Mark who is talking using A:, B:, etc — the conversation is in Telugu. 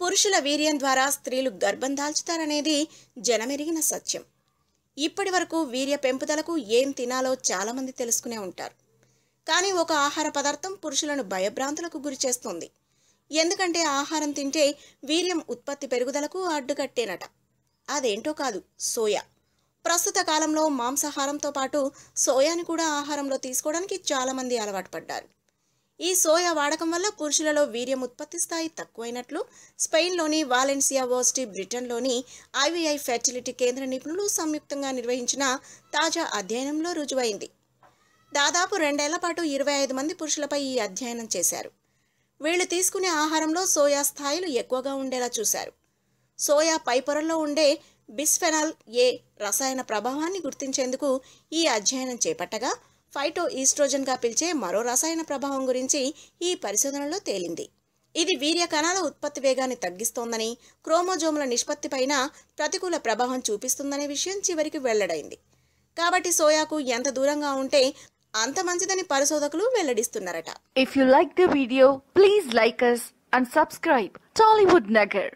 A: పురుషుల వీర్యం ద్వారా స్త్రీలు గర్భం దాల్చుతారనేది జనమెరిగిన సత్యం. ఇప్పటి వరకు వీర్య పెంపుదలకు ఏం తినాలో చాలామంది తెలుసుకునే ఉంటారు. కానీ ఒక ఆహార పదార్థం పురుషులను భయభ్రాంతులకు గురి చేస్తుంది. ఎందుకంటే ఆహారం తింటే వీర్యం ఉత్పత్తి పెరుగుదలకు అడ్డుకట్టేనట. అదేంటో కాదు, సోయా. ప్రస్తుత కాలంలో మాంసాహారంతో పాటు సోయాని కూడా ఆహారంలో తీసుకోవడానికి చాలామంది అలవాటు పడ్డారు. ఈ సోయా వాడకం వల్ల పురుషులలో వీర్యం ఉత్పత్తి స్థాయి తక్కువైనట్లు స్పెయిన్లోని వాలెన్సియా యూనివర్సిటీ, బ్రిటన్లోని ఐవీఐ ఫెర్టిలిటీ కేంద్ర నిపుణులు సంయుక్తంగా నిర్వహించిన తాజా అధ్యయనంలో రుజువైంది. దాదాపు 2 ఏళ్ల పాటు 25 మంది పురుషులపై ఈ అధ్యయనం చేశారు. వీళ్లు తీసుకునే ఆహారంలో సోయా స్థాయిలు ఎక్కువగా ఉండేలా చూశారు. సోయా పై పొరల్లో ఉండే బిస్ఫెనాల్ ఏ రసాయన ప్రభావాన్ని గుర్తించేందుకు ఈ అధ్యయనం చేపట్టగా, ఫైటో ఈస్ట్రోజన్గా పిలిచే మరో రసాయన ప్రభావం గురించి ఈ పరిశోధనలో తేలింది. ఇది వీర్య కణాల ఉత్పత్తి వేగాన్ని తగ్గిస్తోందని, క్రోమోజోముల నిష్పత్తిపైన ప్రతికూల ప్రభావం చూపిస్తుందనే విషయం చివరికి వెల్లడైంది. కాబట్టి సోయాకు ఎంత దూరంగా ఉంటే అంత మంచిదని పరిశోధకులు వెల్లడిస్తున్నారట.
B: If you like the video, please like us and subscribe Tollywood Nagar.